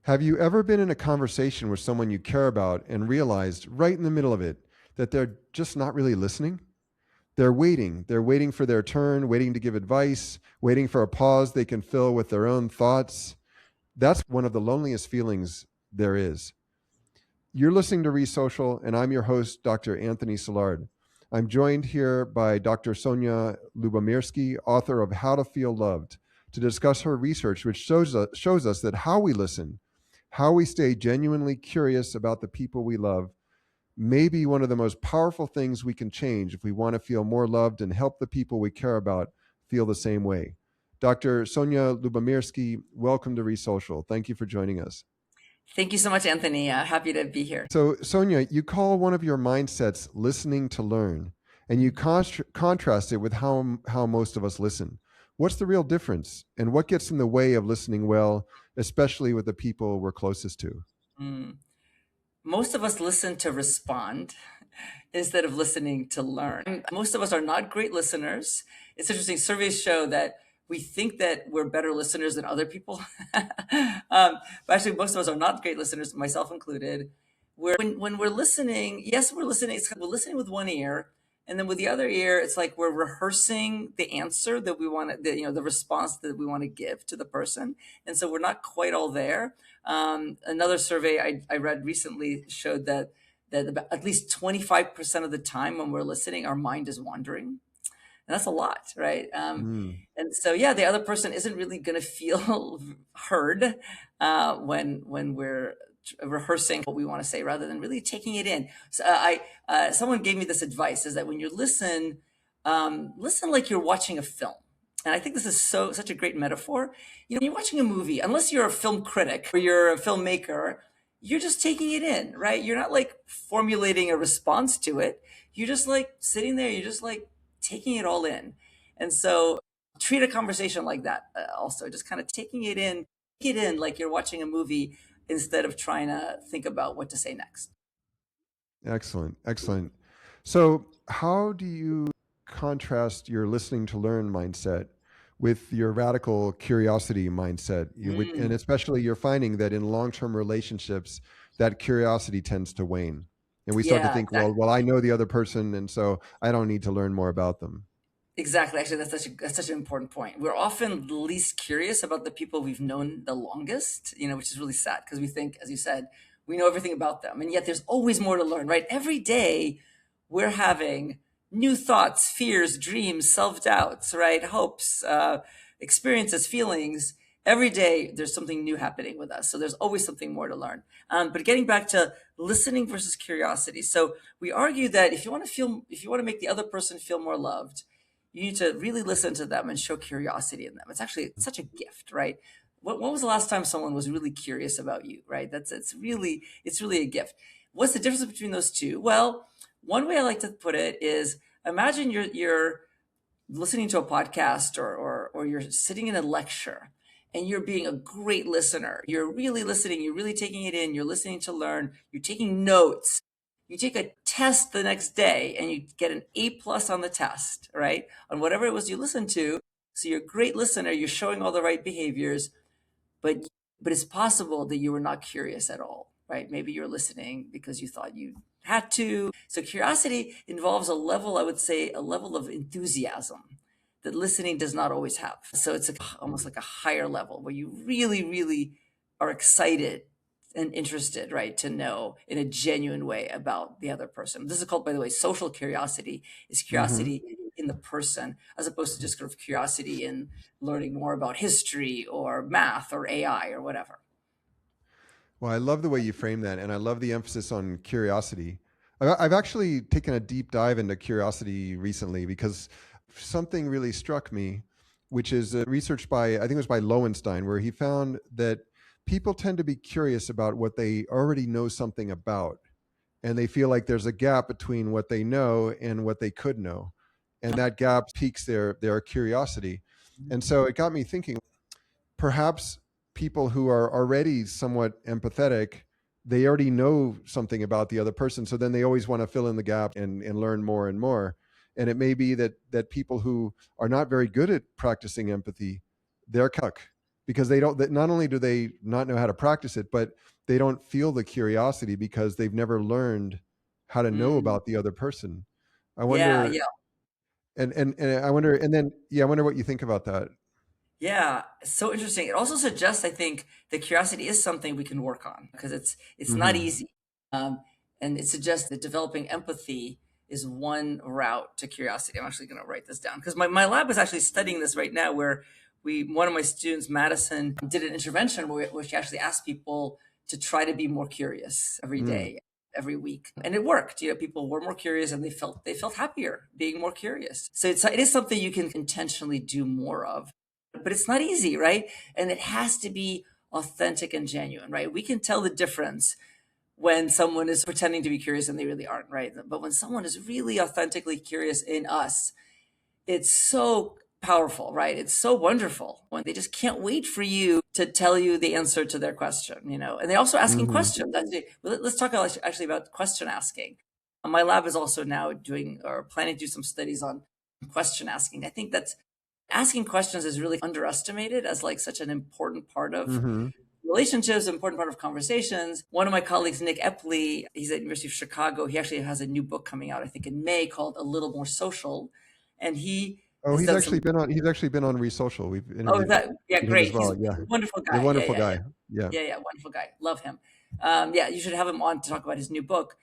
Have you ever been in a conversation with someone you care about and realized right in the middle of it that they're just not really listening? They're waiting. They're waiting for their turn, waiting to give advice, waiting for a pause they can fill with their own thoughts. That's one of the loneliest feelings there is. You're listening to ReSocial, and I'm your host, Dr. Anthony Silard. I'm joined here by Dr. Sonja Lyubomirsky, author of How to Feel Loved, to discuss her research, which shows us that how we listen, how we stay genuinely curious about the people we love, may be one of the most powerful things we can change if we want to feel more loved and help the people we care about feel the same way. Dr. Sonja Lyubomirsky, welcome to ReSocial. Thank you for joining us. Thank you so much, Anthony. Happy to be here. So, Sonja, you call one of your mindsets listening to learn, and you contrast it with how most of us listen. What's the real difference, and what gets in the way of listening well, especially with the people we're closest to? Most of us listen to respond instead of listening to learn. Most of us are not great listeners. It's interesting. Surveys show that we think that we're better listeners than other people. But actually, most of us are not great listeners, myself included. When we're listening, yes, we're listening. We're listening with one ear, and then with the other ear, it's like we're rehearsing the answer that we want to, the response that we want to give to the person. And so we're not quite all there. Another survey I read recently showed that about at least 25% of the time when we're listening, our mind is wandering. And that's a lot, right? And so, yeah, the other person isn't really going to feel heard when we're rehearsing what we want to say rather than really taking it in. So someone gave me this advice: is that when you listen, listen like you're watching a film. And I think this is such a great metaphor. When you're watching a movie, unless you're a film critic or you're a filmmaker, you're just taking it in, right? You're not like formulating a response to it. You're just like sitting there. You're just like taking it all in. And so treat a conversation like that also, just kind of taking it in, like you're watching a movie instead of trying to think about what to say next. Excellent, excellent. So, how do you contrast your listening to learn mindset with your radical curiosity mindset? And especially, you're finding that in long-term relationships, that curiosity tends to wane, and we start to Yeah, think, exactly. well, I know the other person, and so I don't need to learn more about them. Exactly. Actually, that's such an important point. We're often the least curious about the people we've known the longest, which is really sad because we think, as you said, we know everything about them. And yet there's always more to learn, right? Every day we're having new thoughts, fears, dreams, self-doubts, right? Hopes, experiences, feelings. Every day there's something new happening with us. So there's always something more to learn. But getting back to listening versus curiosity. So we argue that if you want to make the other person feel more loved, you need to really listen to them and show curiosity in them. It's actually such a gift, right? When was the last time someone was really curious about you, right? It's really a gift. What's the difference between those two? Well, one way I like to put it is imagine you're listening to a podcast or you're sitting in a lecture and you're being a great listener. You're really listening, you're really taking it in, you're listening to learn, you're taking notes. You take a test the next day and you get an A+ on the test, right? On whatever it was you listened to. So you're a great listener, you're showing all the right behaviors, but it's possible that you were not curious at all, right? Maybe you're listening because you thought you had to. So curiosity involves I would say, a level of enthusiasm that listening does not always have. So it's almost like a higher level where you really, really are excited and interested, right, to know in a genuine way about the other person. This is called, by the way, social curiosity, is Hmm. curiosity in the person, as opposed to just sort of curiosity in learning more about history or math or AI or whatever. Well, I love the way you frame that, and I love the emphasis on curiosity. I've actually taken a deep dive into curiosity recently because something really struck me, which is research by, I think it was by Lowenstein, where he found that people tend to be curious about what they already know something about, and they feel like there's a gap between what they know and what they could know, and that gap piques their curiosity. And so it got me thinking, perhaps people who are already somewhat empathetic, they already know something about the other person, so then they always want to fill in the gap and learn more and more. And it may be that people who are not very good at practicing empathy, they're stuck because they don't, that not only do they not know how to practice it, but they don't feel the curiosity because they've never learned how to know Mm. about the other person. I Yeah, wonder, yeah. and I wonder, and then, yeah, I wonder what you think about that. Yeah, it's so interesting. It also suggests, I think, that curiosity is something we can work on because it's not Hmm. easy, um, and it suggests that developing empathy is one route to curiosity. I'm actually going to write this down because my lab is actually studying this right now. Where one of my students, Madison, did an intervention where she actually asked people to try to be more curious every Mm. day, every week, and it worked. You know, people were more curious and they felt happier being more curious. So it is something you can intentionally do more of, but it's not easy, right? And it has to be authentic and genuine, right? We can tell the difference when someone is pretending to be curious and they really aren't, right? But when someone is really authentically curious in us, it's so powerful, right? It's so wonderful when they just can't wait for you to tell you the answer to their question, you know. And they're also asking Hmm. questions. Let's talk actually about question asking. My lab is also now doing or planning to do some studies on question asking. I think that's asking questions is really underestimated as like such an important part of Hmm. relationships, important part of conversations. One of my colleagues, Nick Epley, he's at University of Chicago. He actually has a new book coming out, I think in May, called A Little More Social. And he Oh, has done some, he's actually been on ReSocial. We've oh, is interviewed that, yeah, him as great. He's well. a Yeah. wonderful Yeah. guy. Yeah, Wonderful yeah, yeah. guy. Yeah. Yeah, yeah, wonderful guy. Love him. Yeah, you should have him on to talk about his new book.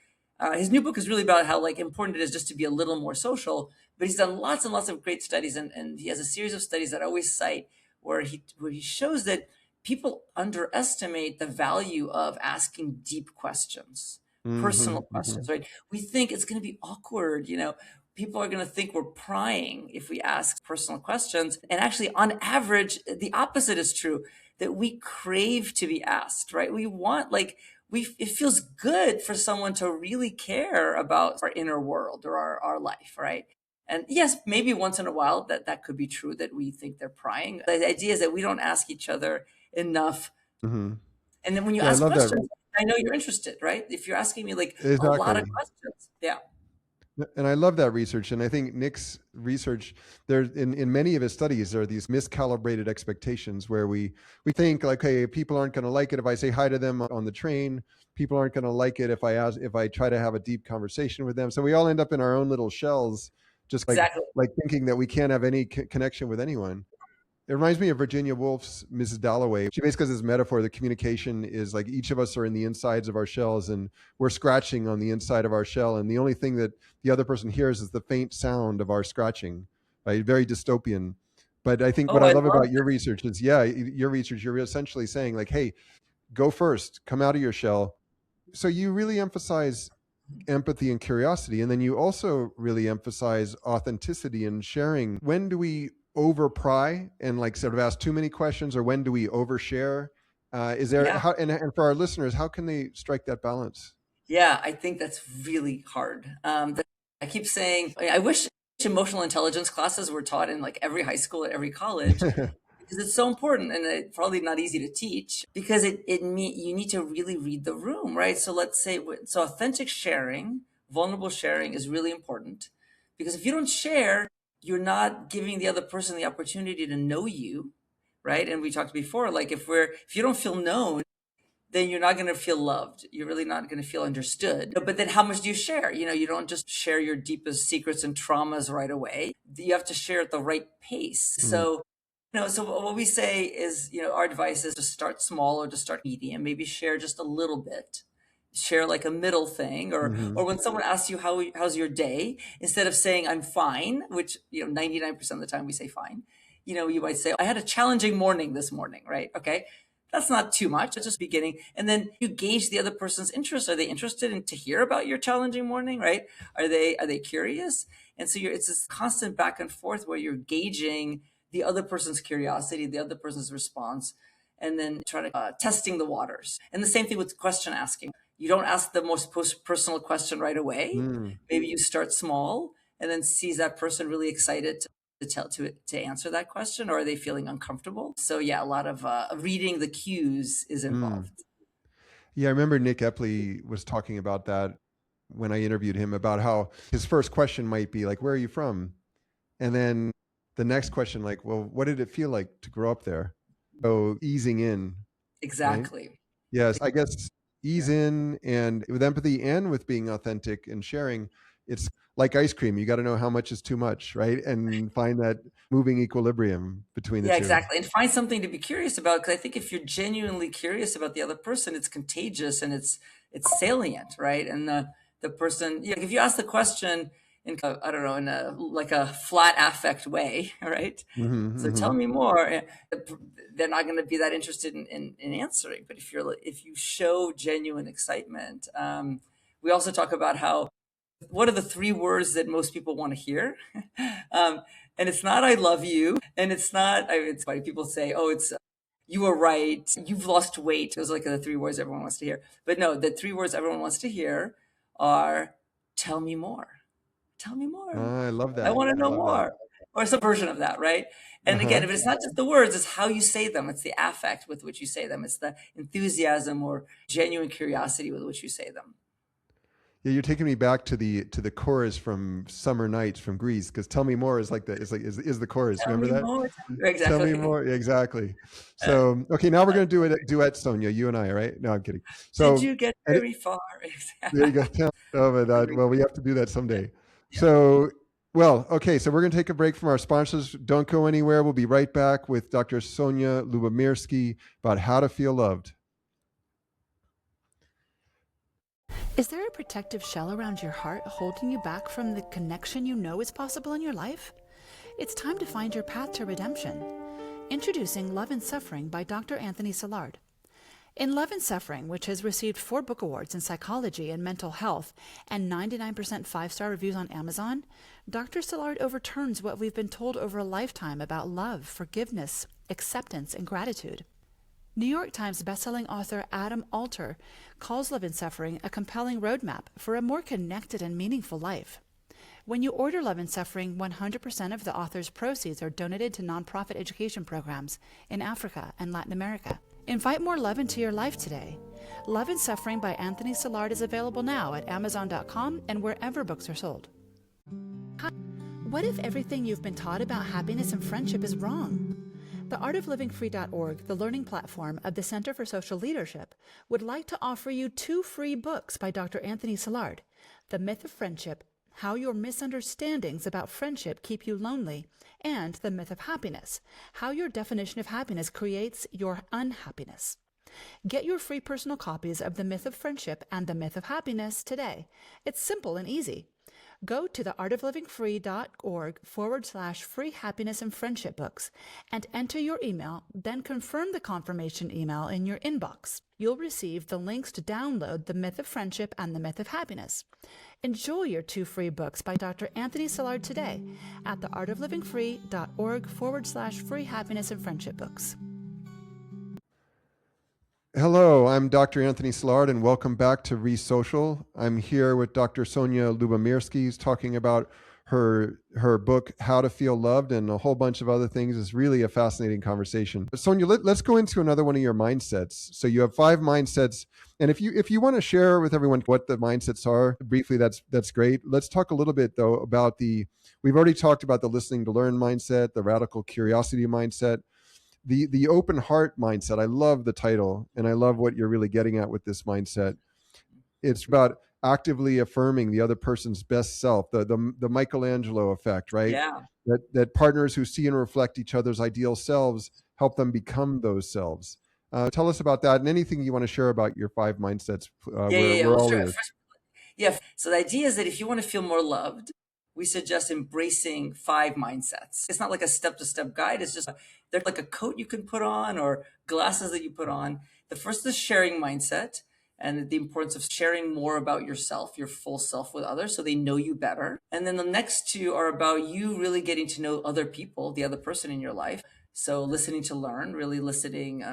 His new book is really about how like important it is just to be a little more social. But he's done lots and lots of great studies, and he has a series of studies that I always cite where he shows that people underestimate the value of asking deep questions, Hmm. personal questions. Right? We think it's going to be awkward, you know. People are going to think we're prying if we ask personal questions. And actually, on average, the opposite is true, that we crave to be asked, right? We want, like, it feels good for someone to really care about our inner world or our life, right? And yes, maybe once in a while that could be true that we think they're prying. The idea is that we don't ask each other enough. Hmm. And then when you Yeah, I ask love that. questions, I know you're interested, right? If you're asking me like a lot of Exactly. questions, yeah, And I love that research. And I think Nick's research, there in many of his studies, there are these miscalibrated expectations where we think like, hey, people aren't going to like it if I say hi to them on the train. People aren't going to like it if I try to have a deep conversation with them. So we all end up in our own little shells, just exactly. like thinking that we can't have any connection with anyone. It reminds me of Virginia Woolf's Mrs. Dalloway. She basically has this metaphor that communication is like each of us are in the insides of our shells and we're scratching on the inside of our shell. And the only thing that the other person hears is the faint sound of our scratching, right? Very dystopian. But I think what Oh, I I love love about your research is, yeah, your research, you're essentially saying like, hey, go first, come out of your shell. So you really emphasize empathy and curiosity. And then you also really emphasize authenticity and sharing. When do we over pry and like sort of ask too many questions, or when do we overshare? Is there Yeah. how and for our listeners, how can they strike that balance? Yeah, I think that's really hard. I keep saying, I wish emotional intelligence classes were taught in like every high school at every college because it's so important and it's probably not easy to teach because you need to really read the room, right? So let's say, so authentic sharing, vulnerable sharing is really important because if you don't share, you're not giving the other person the opportunity to know you, right? And we talked before, like if you don't feel known, then you're not going to feel loved. You're really not going to feel understood. But then how much do you share? You know, you don't just share your deepest secrets and traumas right away. You have to share at the right pace. Mm, So, so what we say is, our advice is to start small or to start medium, maybe share just a little bit. Share like a middle thing, hmm. or when someone asks you how's your day, instead of saying I'm fine, which 99% of the time we say fine, you might say I had a challenging morning this morning, right? Okay, that's not too much. It's just beginning. And then you gauge the other person's interest. Are they interested in to hear about your challenging morning, right? Are they curious? And so it's this constant back and forth where you're gauging the other person's curiosity, the other person's response, and then try to testing the waters. And the same thing with question asking. You don't ask the most personal question right away. Mm. Maybe you start small and then sees that person really excited to answer that question, or are they feeling uncomfortable? So yeah, a lot of reading the cues is Mm. involved. Yeah, I remember Nick Epley was talking about that when I interviewed him about how his first question might be like, "Where are you from?" And then the next question, like, "Well, what did it feel like to grow up there?" So easing in, right? Exactly. Yes, I guess ease in and with empathy and with being authentic and sharing. It's like ice cream. You got to know how much is too much, right? And find that moving equilibrium between the Yeah, two. exactly. And find something to be curious about, because I think if you're genuinely curious about the other person, it's contagious and it's salient, right? And the person, yeah, like if you ask the question in I don't know, in a like a flat affect way, right? So tell Hmm. me more. They're not going to be that interested in answering. But if you show genuine excitement, we also talk about how what are the three words that most people want to hear? um, and it's not "I love you," and it's not. It's funny. People say, "Oh, it's you were right. You've lost weight." Those are like the three words everyone wants to hear. But no, the three words everyone wants to hear are "Tell me more." Tell me more. I love I that. want to I know love that. more. Or some version of that, right? And again, Uh-huh. if it's not just the words, it's how you say them. It's the affect with which you say them. It's the enthusiasm or genuine curiosity with which you say them. Yeah, you're taking me back to the chorus from Summer Nights from Greece, because "Tell Me More" is is the chorus. Tell Remember me that? more. Tell me Exactly. more. Yeah, exactly. So okay, now we're gonna do a duet, Sonia. You and I, right? No, I'm kidding. Did So you get and very far? there you go. Oh my God. Well, we have to do that someday. So, well, okay. So we're going to take a break from our sponsors. Don't go anywhere. We'll be right back with Dr. Sonja Lyubomirsky about how to feel loved. Is there a protective shell around your heart holding you back from the connection you know is possible in your life? It's time to find your path to redemption. Introducing Love and Suffering by Dr. Anthony Silard. In Love and Suffering, which has received 4 book awards in psychology and mental health and 99% 5-star reviews on Amazon, Dr. Silard overturns what we've been told over a lifetime about love, forgiveness, acceptance, and gratitude. New York Times bestselling author Adam Alter calls Love and Suffering a compelling roadmap for a more connected and meaningful life. When you order Love and Suffering, 100% of the author's proceeds are donated to nonprofit education programs in Africa and Latin America. Invite more love into your life today. Love and Suffering by Anthony Silard is available now at Amazon.com and wherever books are sold. What if everything you've been taught about happiness and friendship is wrong? The artoflivingfree.org, the learning platform of the Center for Social Leadership, would like to offer you 2 free books by Dr. Anthony Silard: The Myth of Friendship, How Your Misunderstandings About Friendship Keep You Lonely, and The Myth of Happiness, How Your Definition of Happiness Creates Your Unhappiness. Get your free personal copies of The Myth of Friendship and The Myth of Happiness today. It's simple and easy. Go to theartoflivingfree.org/free happiness and friendship books and enter your email, then confirm the confirmation email in your inbox. You'll receive the links to download The Myth of Friendship and The Myth of Happiness. Enjoy your 2 free books by Dr. Anthony Silard today at theartoflivingfree.org/free happiness and friendship books. Hello, I'm Dr. Anthony Silard, and welcome back to ReSocial. I'm here with Dr. Sonja Lyubomirsky, who's talking about her book, How to Feel Loved, and a whole bunch of other things. It's really a fascinating conversation. Sonja, let's go into another one of your mindsets. So you have 5 mindsets, and if you want to share with everyone what the mindsets are briefly, that's great. Let's talk a little bit though about we've already talked about the listening to learn mindset, the radical curiosity mindset, the open heart mindset. I love the title, and I love what you're really getting at with this mindset. It's about actively affirming the other person's best self, the Michelangelo effect, right? Yeah. That partners who see and reflect each other's ideal selves help them become those selves. Tell us about that, and anything you want to share about your 5 mindsets. Yeah, yeah, yeah. We're Well, all sure. ears. First, yeah. So the idea is that if you want to feel more loved, we suggest embracing 5 mindsets. It's not like a step-to-step guide. It's just they're like a coat you can put on or glasses that you put on. The first is sharing mindset and the importance of sharing more about yourself, your full self with others so they know you better. And then the next 2 are about you really getting to know other people, the other person in your life. So listening to learn, really listening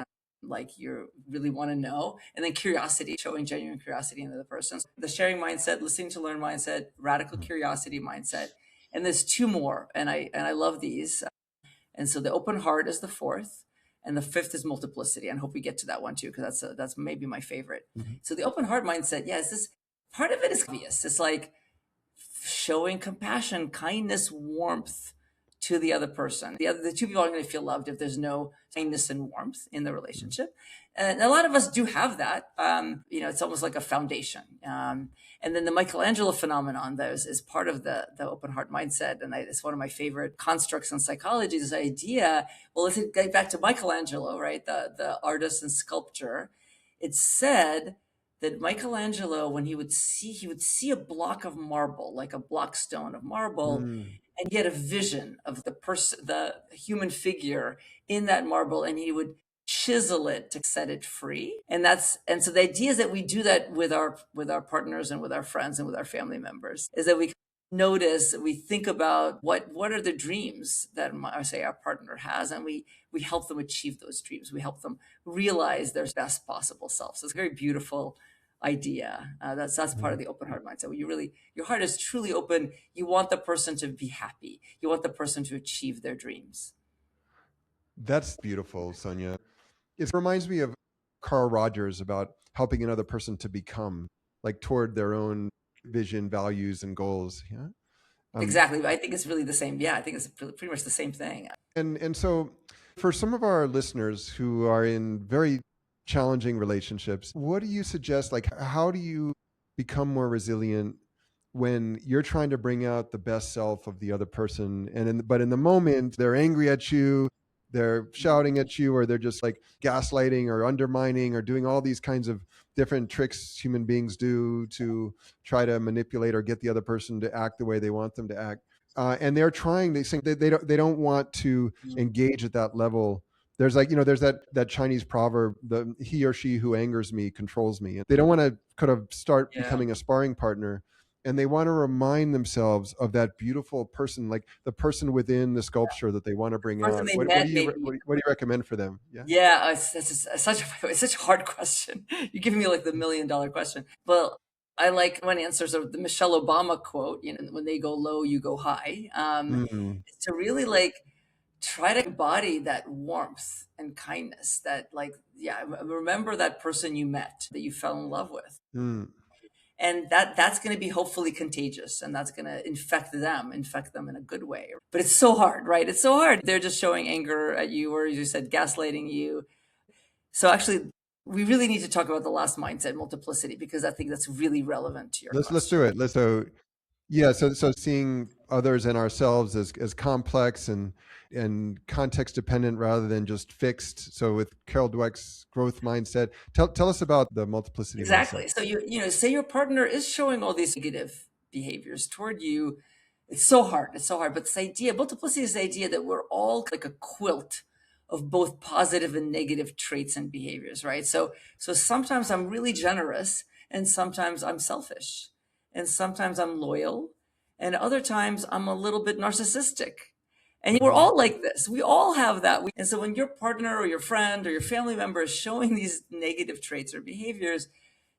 like you really want to know, and then curiosity, showing genuine curiosity in the other person. The sharing mindset, listening to learn mindset, radical curiosity mindset, and there's 2 more, and I love these. And so the open heart is the 4th, and the 5th is multiplicity. And I hope we get to that one too, because that's maybe my favorite. Mhm. So the open heart mindset, yeah, this part of it is obvious. It's like showing compassion, kindness, warmth to the other person. The two people aren't going to feel loved if there's no kindness and warmth in the relationship. And a lot of us do have that. It's almost like a foundation. And then the Michelangelo phenomenon, that is part of the open heart mindset. And it's one of my favorite constructs in psychology, this idea. Well, let's get back to Michelangelo, right? The artist and sculptor. It's said that Michelangelo, when he would see a block of marble, like a block stone of marble, and he had a vision of the human figure in that marble, and he would chisel it to set it free. And so the idea is that we do that with our partners and with our friends and with our family members, is that we notice, we think about what are the dreams that our partner has, and we help them achieve those dreams. We help them realize their best possible self. So it's a very beautiful idea. That's part of the open heart mindset. Where your heart is truly open. You want the person to be happy. You want the person to achieve their dreams. That's beautiful, Sonja. It reminds me of Carl Rogers about helping another person to become, like, toward their own vision, values, and goals. Yeah. Exactly. I think it's really the same. Yeah, I think it's pretty much the same thing. And so for some of our listeners who are in very challenging relationships, what do you suggest? Like, how do you become more resilient when you're trying to bring out the best self of the other person? But in the moment, they're angry at you, they're shouting at you, or they're just like gaslighting or undermining or doing all these kinds of different tricks human beings do to try to manipulate or get the other person to act the way they want them to act. And they're trying, they think they don't want to engage at that level. There's there's that Chinese proverb, he or she who angers me controls me. They don't want to kind of start becoming a sparring partner. And they want to remind themselves of that beautiful person, like the person within the sculpture that they want to bring out. What do you recommend for them? Yeah, it's such a hard question. You're giving me like the $1 million question. Well, I like one answer, so the Michelle Obama quote, when they go low, you go high. To really try to embody that warmth and kindness, that remember that person you met, that you fell in love with. And that's going to be hopefully contagious, and that's going to infect them in a good way. But it's so hard, right? It's so hard. They're just showing anger at you, or as you said, gaslighting you. So actually, we really need to talk about the last mindset, multiplicity, because I think that's really relevant to your question. Let's do it. So seeing others and ourselves as complex and context dependent rather than just fixed. So with Carol Dweck's growth mindset, tell us about the multiplicity. Exactly. Mindset. So you say your partner is showing all these negative behaviors toward you. It's so hard. But this idea, multiplicity, is the idea that we're all like a quilt of both positive and negative traits and behaviors, right? So sometimes I'm really generous, and sometimes I'm selfish, and sometimes I'm loyal, and other times I'm a little bit narcissistic. And we're all like this. We all have that. And so when your partner or your friend or your family member is showing these negative traits or behaviors,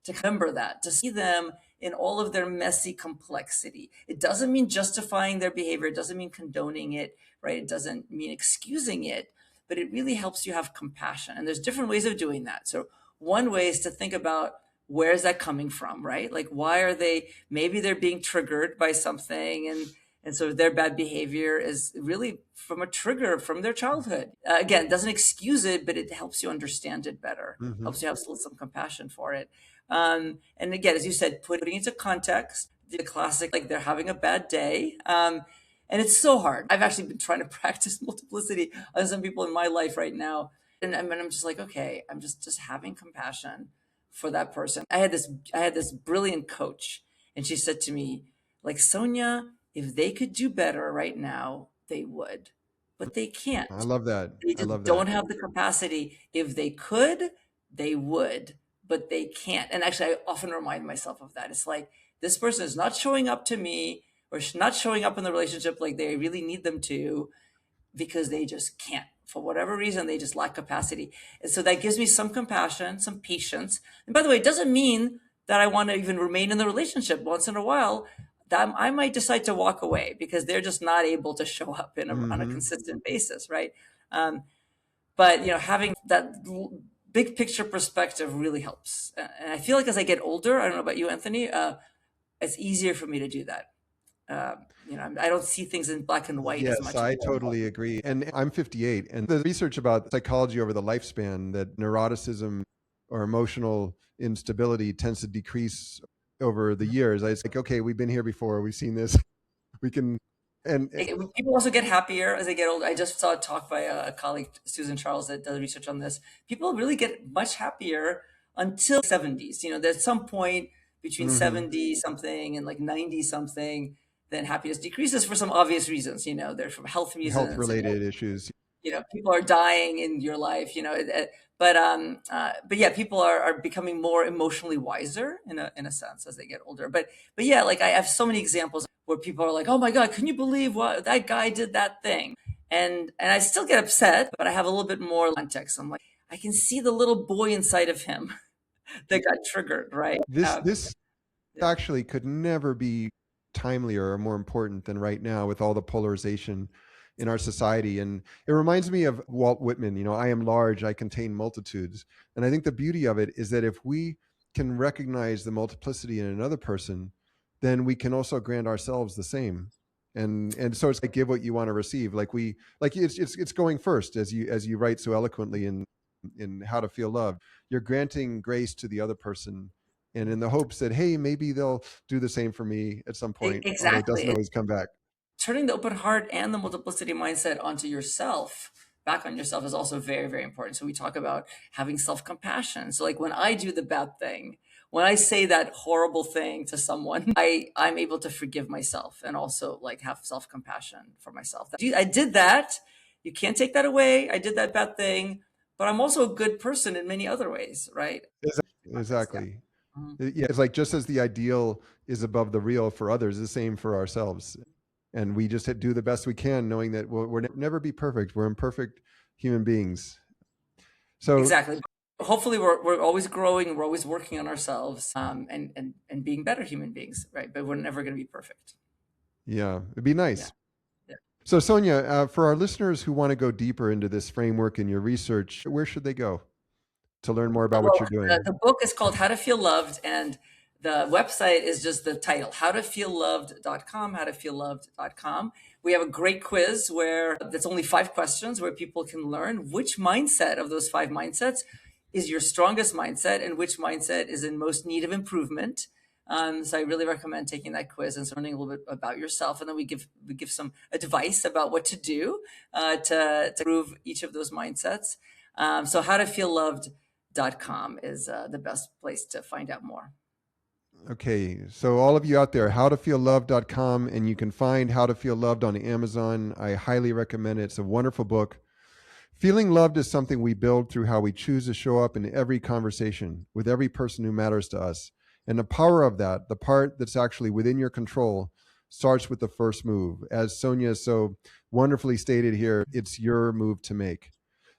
to remember that, to see them in all of their messy complexity. It doesn't mean justifying their behavior. It doesn't mean condoning it, right? It doesn't mean excusing it, but it really helps you have compassion. And there's different ways of doing that. So one way is to think about, where is that coming from, right? Like, why are maybe they're being triggered by something, and so their bad behavior is really from a trigger from their childhood. Again, it doesn't excuse it, but it helps you understand it better, helps you have some compassion for it. And again, as you said, putting it into context, the classic, like they're having a bad day. And it's so hard. I've actually been trying to practice multiplicity on some people in my life right now. And I'm just like, okay, I'm just having compassion for that person. I had this brilliant coach, and she said to me, like, Sonja, if they could do better right now, they would, but they can't. I love that. They just don't have the capacity. If they could, they would, but they can't. And actually, I often remind myself of that. It's like, this person is not showing up to me, or not showing up in the relationship like they really need them to, because they just can't. For whatever reason, they just lack capacity. And so that gives me some compassion, some patience. And by the way, it doesn't mean that I want to even remain in the relationship. Once in a while, that I might decide to walk away because they're just not able to show up on a consistent basis, right? But having that big picture perspective really helps. And I feel like as I get older, I don't know about you, Anthony, it's easier for me to do that. I don't see things in black and white as Yes, much I anymore. totally agree. And I'm 58, and the research about psychology over the lifespan, that neuroticism or emotional instability tends to decrease over the years. It's like, okay, we've been here before, we've seen this, we can, and People also get happier as they get older. I just saw a talk by a colleague, Susan Charles, that does research on this. People really get much happier until 70s. There's some point between mhm, 70 something and like 90 something, then happiness decreases for some obvious reasons. They're from health health reasons. related issues. People are dying in your life. But yeah, people are becoming more emotionally wiser in a sense as they get older. But yeah, like I have so many examples where people are like, oh my god, can you believe what that guy did that thing? And I still get upset, but I have a little bit more context. I'm like, I can see the little boy inside of him that got triggered, right? This Yeah. actually could never be timelier or more important than right now with all the polarization in our society. And it reminds me of Walt Whitman, I am large, I contain multitudes. And I think the beauty of it is that if we can recognize the multiplicity in another person, then we can also grant ourselves the same. And so it's like, give what you want to receive. It's going first, as you write so eloquently in How to Feel Loved. You're granting grace to the other person, and in the hopes that, hey, maybe they'll do the same for me at some point, although it doesn't Exactly. always come back. Turning the open heart and the multiplicity mindset onto yourself, back on yourself, is also very, very important. So we talk about having self-compassion. So like when I do the bad thing, when I say that horrible thing to someone, I'm able to forgive myself and also like have self-compassion for myself. I did that. You can't take that away. I did that bad thing, but I'm also a good person in many other ways, right? Yeah. Exactly. Mhm. Yeah, it's like, just as the ideal is above the real for others, the same for ourselves. And we just do the best we can, knowing that we'll never be perfect. We're imperfect human beings. So, Exactly. Hopefully, we're always growing. We're always working on ourselves, and being better human beings, right? But we're never going to be perfect. yeah, it'd be Yeah. nice. Yeah. So, Sonja, for our listeners who want to go deeper into this framework in your research, where should they go to learn more about what Well, you're the, doing? the book is called How to Feel Loved, and the website is just the title, howtofeelloved.com, howtofeelloved.com. We have a great quiz where that's only 5 questions where people can learn which mindset of those 5 mindsets is your strongest mindset and which mindset is in most need of improvement. So I really recommend taking that quiz and learning a little bit about yourself, and then we give some advice about what to do to improve each of those mindsets. So howtofeelloved.com is the best place to find out more. Okay, so all of you out there, howtofeelloved.com, and you can find How to Feel Loved on Amazon. I highly recommend it. It's a wonderful book. Feeling loved is something we build through how we choose to show up in every conversation with every person who matters to us. And the power of that, the part that's actually within your control, starts with the first move. As Sonja so wonderfully stated here, it's your move to make.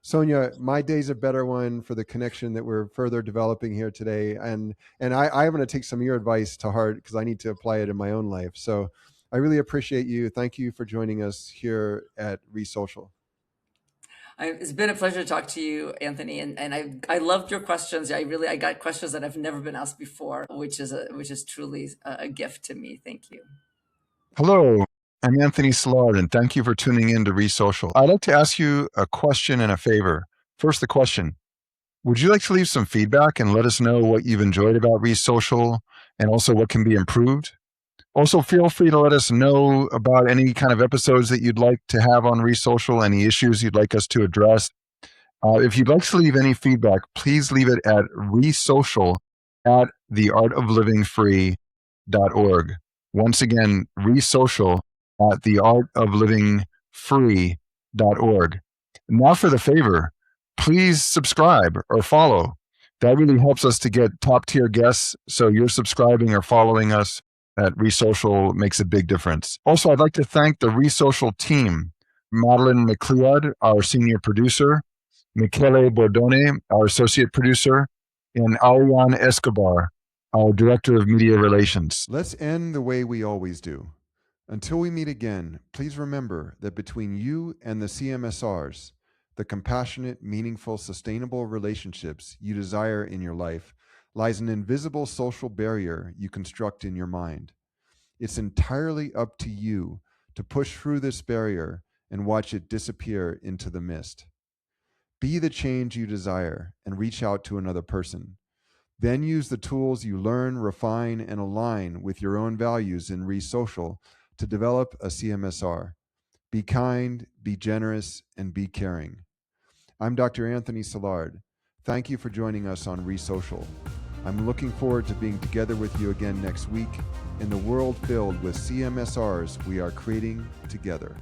Sonja, my day's a better one for the connection that we're further developing here today. And I'm going to take some of your advice to heart because I need to apply it in my own life. So I really appreciate you. Thank you for joining us here at ReSocial. It's been a pleasure to talk to you, Anthony, and I loved your questions. I got questions that have never been asked before, which is truly a gift to me. Thank you. Hello, I'm Anthony Silard, and thank you for tuning in to ReSocial. I'd like to ask you a question and a favor. First, the question. Would you like to leave some feedback and let us know what you've enjoyed about ReSocial and also what can be improved? Also, feel free to let us know about any kind of episodes that you'd like to have on ReSocial, any issues you'd like us to address. If you'd like to leave any feedback, please leave it at ReSocial at theartoflivingfree.org. Once again, ReSocial at theartoflivingfree.org. Now for the favor, please subscribe or follow. That really helps us to get top tier guests. So you're subscribing or following us at ReSocial makes a big difference. Also, I'd like to thank the ReSocial team, Madeline McLeod, our senior producer, Michele Bordone, our associate producer, and Ariane Escobar, our director of media relations. Let's end the way we always do. Until we meet again, please remember that between you and the CMSRs, the compassionate, meaningful, sustainable relationships you desire in your life, lies an invisible social barrier you construct in your mind. It's entirely up to you to push through this barrier and watch it disappear into the mist. Be the change you desire and reach out to another person. Then use the tools you learn, refine, and align with your own values in ReSocial to develop a CMSR. Be kind, be generous, and be caring. I'm Dr. Anthony Silard. Thank you for joining us on ReSocial. I'm looking forward to being together with you again next week in the world filled with CMSRs we are creating together.